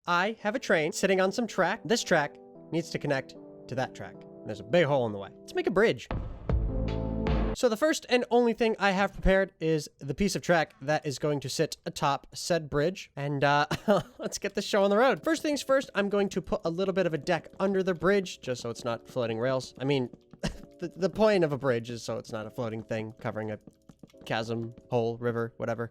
I have a train sitting on some track. This track needs to connect to that track. There's a big hole in the way. Let's make a bridge. So the first and only thing I have prepared is the piece of track that is going to sit atop said bridge. And let's get this show on the road. First things first, I'm going to put a little bit of a deck under the bridge just so it's not floating rails. I mean, the point of a bridge is so it's not a floating thing covering a chasm, hole, river, whatever,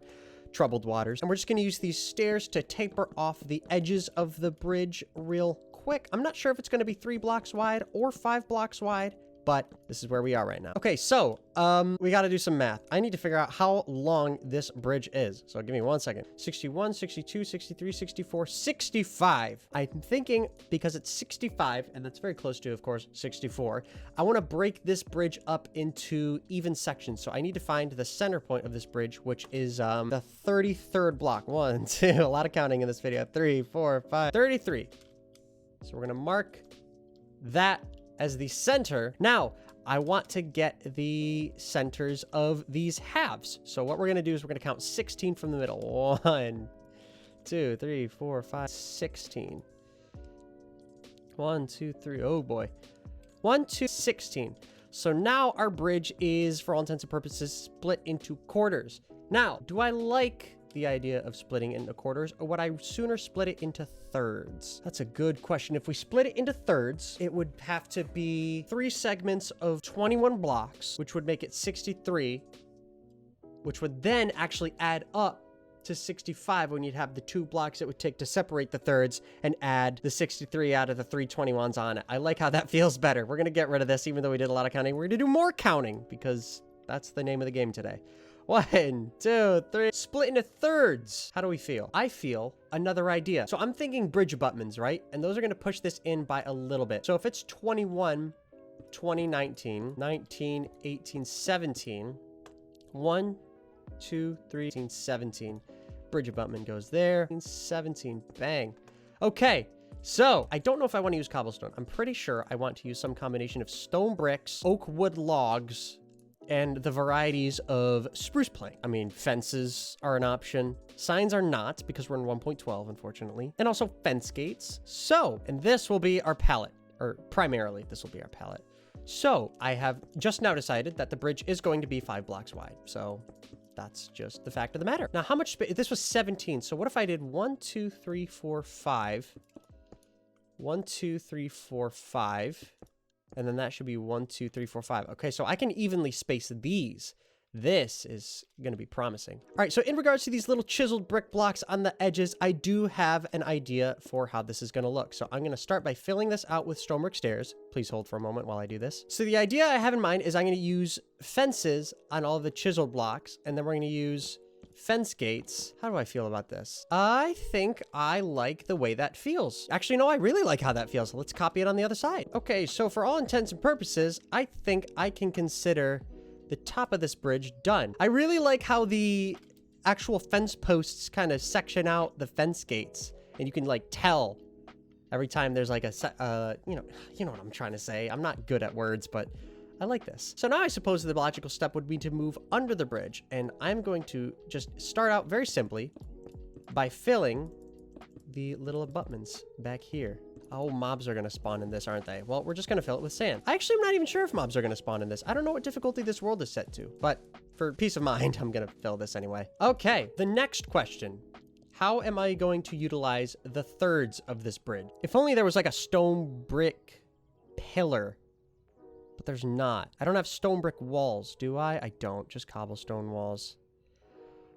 troubled waters. And we're just going to use these stairs to taper off the edges of the bridge real quick. I'm not sure if it's going to be 3 blocks wide or 5 blocks wide, but this is where we are right now. Okay, so we got to do some math. I need to figure out how long this bridge is. So give me 1 second. 61, 62, 63, 64, 65. I'm thinking because it's 65, and that's very close to, of course, 64, I want to break this bridge up into even sections. So I need to find the center point of this bridge, which is the 33rd block. 1, 2, a lot of counting in this video. 3, 4, 5, 33. So we're going to mark that as the center. Now, I want to get the centers of these halves. So what we're going to do is we're going to count 16 from the middle. 1, 2, 3, 4, 5, 16. 1, 2, 3. Oh boy. 1, 2, 16. So now our bridge is, for all intents and purposes, split into quarters. Now, do I like the idea of splitting into quarters, or would I sooner split it into thirds? That's a good question. If we split it into thirds, it would have to be 3 segments of 21 blocks, which would make it 63, which would then actually add up to 65 when you'd have the 2 blocks it would take to separate the thirds and add the 63 out of the 321s on it. I like how that feels better. We're going to get rid of this, even though we did a lot of counting. We're going to do more counting because that's the name of the game today. 1, 2, 3. Split into thirds. How do we feel? I feel another idea. So I'm thinking bridge abutments, right? And those are going to push this in by a little bit. So if it's 21, 20, 19, 19, 18, 17, 1, 2, 3, 18, 17. Bridge abutment goes there. 17, bang. Okay. So I don't know if I want to use cobblestone. I'm pretty sure I want to use some combination of stone bricks, oak wood logs, and the varieties of spruce plank. I mean, fences are an option. Signs are not, because we're in 1.12, unfortunately. And also fence gates. So, and this will be our palette, or primarily this will be our palette. So I have just now decided that the bridge is going to be 5 blocks wide. So that's just the fact of the matter. Now, how much space? This was 17. So what if I did 1, 2, 3, 4, 5. 1, 2, 3, 4, 5. And then that should be 1, 2, 3, 4, 5. Okay, so I can evenly space these. This is going to be promising. All right, so in regards to these little chiseled brick blocks on the edges, I do have an idea for how this is going to look. So I'm going to start by filling this out with stone brick stairs. Please hold for a moment while I do this. So the idea I have in mind is I'm going to use fences on all of the chiseled blocks, and then we're going to use fence gates. How do I feel about this? I think I like the way that feels. Actually, no, I really like how that feels. Let's copy it on the other side. Okay, so for all intents and purposes, I think I can consider the top of this bridge done. I really like how the actual fence posts kind of section out the fence gates, and you can like tell every time there's like a, you know what I'm trying to say. I'm not good at words, but I like this. So now I suppose the logical step would be to move under the bridge, and I'm going to just start out very simply by filling the little abutments back here. Oh, mobs are going to spawn in this, aren't they? Well, we're just going to fill it with sand. I actually am not even sure if mobs are going to spawn in this. I don't know what difficulty this world is set to, but for peace of mind, I'm going to fill this anyway. Okay, the next question. How am I going to utilize the thirds of this bridge? If only there was like a stone brick pillar. But there's not. I don't have stone brick walls, do I? I don't. Just cobblestone walls.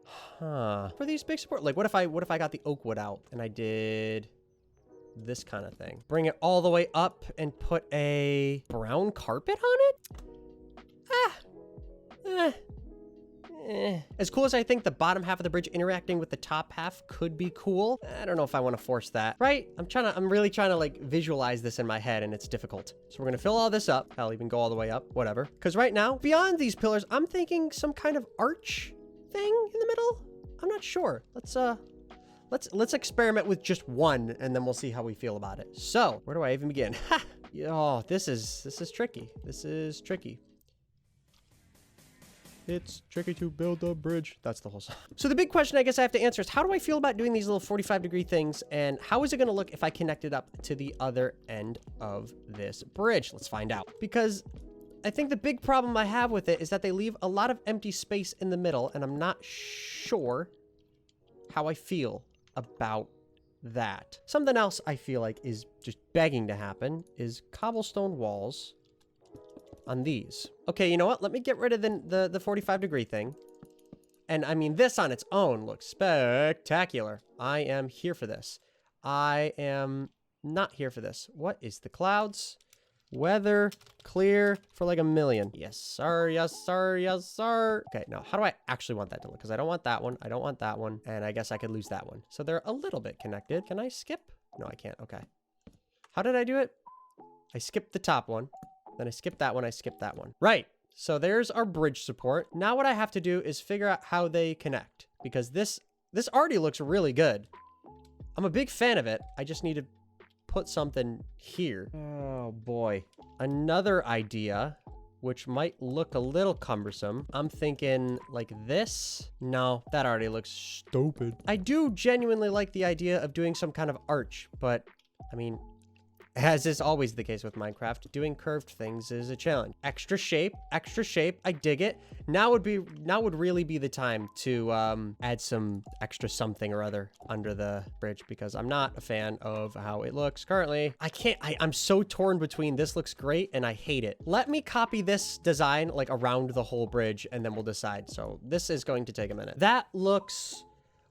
Huh. For these big support, like what if I got the oak wood out and I did this kind of thing? Bring it all the way up and put a brown carpet on it? As cool as I think the bottom half of the bridge interacting with the top half could be cool, I don't know if I want to force that, right? I'm really trying to like visualize this in my head, and it's difficult. So we're going to fill all this up. Hell, even go all the way up, whatever. Because right now, beyond these pillars, I'm thinking some kind of arch thing in the middle. I'm not sure. Let's experiment with just one, and then we'll see how we feel about it. So where do I even begin? Ha! Oh, this is tricky. This is tricky. It's tricky to build a bridge. That's the whole song. So the big question I guess I have to answer is, how do I feel about doing these little 45-degree things, and how is it going to look if I connect it up to the other end of this bridge? Let's find out. Because I think the big problem I have with it is that they leave a lot of empty space in the middle, and I'm not sure how I feel about that. Something else I feel like is just begging to happen is cobblestone walls on these. Okay, you know what? Let me get rid of the 45-degree thing. And I mean, this on its own looks spectacular. I am here for this. I am not here for this. What is the clouds? Weather clear for like 1,000,000. Yes, sir. Yes, sir. Yes, sir. Okay, now how do I actually want that to look? Because I don't want that one. I don't want that one. And I guess I could lose that one. So they're a little bit connected. Can I skip? No, I can't. Okay. How did I do it? I skipped the top one. Then I skipped that one. I skipped that one. Right. So there's our bridge support. Now what I have to do is figure out how they connect. Because this already looks really good. I'm a big fan of it. I just need to put something here. Oh boy. Another idea, which might look a little cumbersome. I'm thinking like this. No, that already looks stupid. I do genuinely like the idea of doing some kind of arch, but I mean, as is always the case with Minecraft, doing curved things is a challenge. Extra shape, I dig it. Now would really be the time to add some extra something or other under the bridge, because I'm not a fan of how it looks currently. I'm so torn between this looks great and I hate it. Let me copy this design like around the whole bridge and then we'll decide. So this is going to take a minute. That looks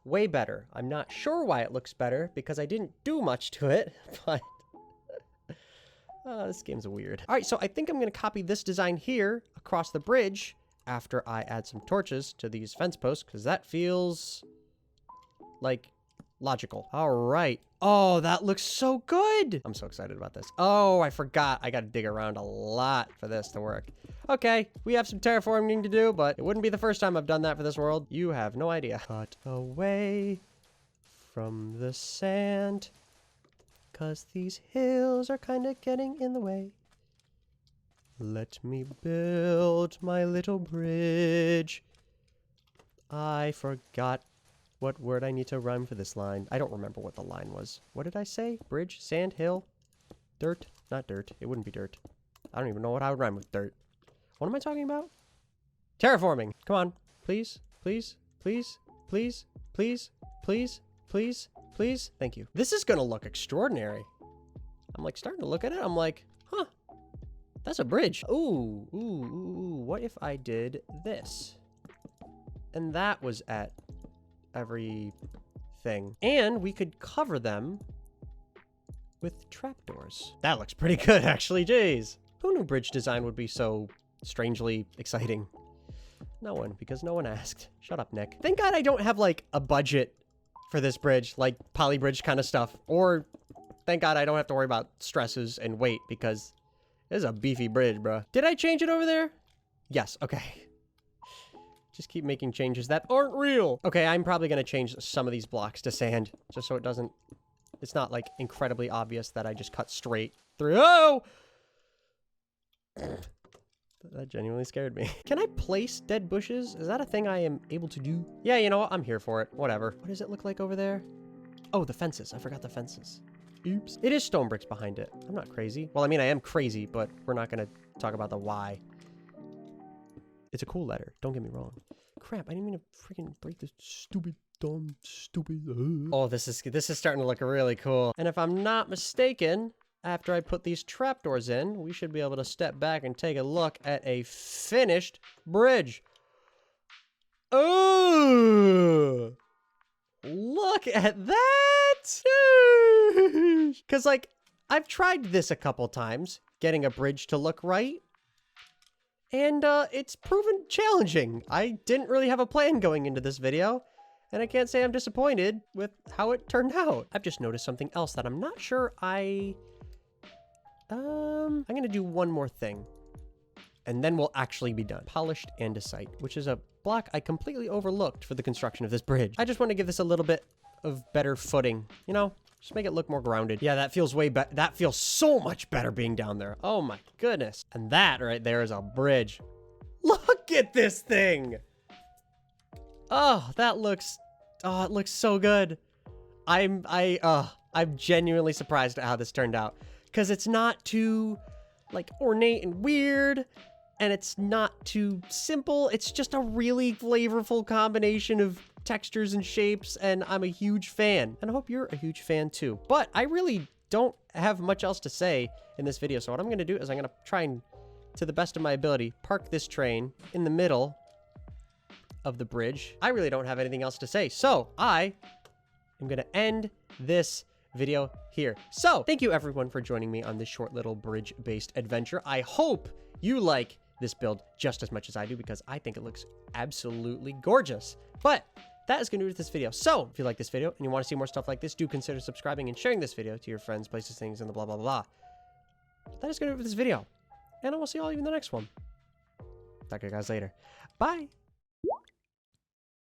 way better. I'm not sure why it looks better because I didn't do much to it, but this game's weird. All right, so I think I'm going to copy this design here across the bridge after I add some torches to these fence posts, because that feels like logical. All right. Oh, that looks so good. I'm so excited about this. Oh, I forgot. I got to dig around a lot for this to work. Okay, we have some terraforming to do, but it wouldn't be the first time I've done that for this world. You have no idea. Cut away from the sand, 'cause these hills are kind of getting in the way. Let me build my little bridge. I forgot what word I need to rhyme for this line. I don't remember what the line was. What did I say? Bridge, sand, hill, dirt? Not dirt. It wouldn't be dirt. I don't even know what I would rhyme with dirt. What am I talking about? Terraforming. Come on. Please, please, please, please, please, please, please, please. Thank you. This is gonna look extraordinary. I'm like starting to look at it. I'm like, huh, that's a bridge. Ooh, ooh, ooh, ooh. What if I did this? And that was at every thing. And we could cover them with trapdoors. That looks pretty good, actually. Jeez. Who knew bridge design would be so strangely exciting? No one, because no one asked. Shut up, Nick. Thank God I don't have like a budget for this bridge, like poly bridge kind of stuff. Or thank God I don't have to worry about stresses and weight, because this is a beefy bridge, bro. Did I change it over there? Yes, okay. Just keep making changes that aren't real. Okay, I'm probably gonna change some of these blocks to sand, just so it doesn't, it's not like incredibly obvious that I just cut straight through. Oh! That genuinely scared me. Can I place dead bushes? Is that a thing I am able to do? Yeah, you know what? I'm here for it. Whatever. What does it look like over there? Oh, the fences. I forgot the fences. Oops. It is stone bricks behind it. I'm not crazy. Well, I mean, I am crazy, but we're not going to talk about the why. It's a cool letter. Don't get me wrong. Crap, I didn't mean to freaking break this stupid, dumb, stupid... Oh, this is starting to look really cool. And if I'm not mistaken, after I put these trapdoors in, we should be able to step back and take a look at a finished bridge. Oh! Look at that! Because, like, I've tried this a couple times, getting a bridge to look right. And, it's proven challenging. I didn't really have a plan going into this video, and I can't say I'm disappointed with how it turned out. I've just noticed something else that I'm not sure I'm gonna do one more thing, and then we'll actually be done. Polished andesite, which is a block I completely overlooked for the construction of this bridge. I just want to give this a little bit of better footing, you know? Just make it look more grounded. Yeah, that feels way better. That feels so much better being down there. Oh my goodness. And that right there is a bridge. Look at this thing. Oh, it looks so good. I'm genuinely surprised at how this turned out, because it's not too like ornate and weird, and it's not too simple. It's just a really flavorful combination of textures and shapes, and I'm a huge fan. And I hope you're a huge fan too. But I really don't have much else to say in this video, so what I'm going to do is I'm going to try and, to the best of my ability, park this train in the middle of the bridge. I really don't have anything else to say, so I'm going to end this video here. So thank you everyone for joining me on this short little bridge-based adventure. I hope you like this build just as much as I do, because I think it looks absolutely gorgeous. But that is going to do it with this video. So if you like this video and you want to see more stuff like this, do consider subscribing and sharing this video to your friends, places, things, and the blah, blah, blah. That is going to do it for this video. And I will see all of you in the next one. Talk to you guys later. Bye.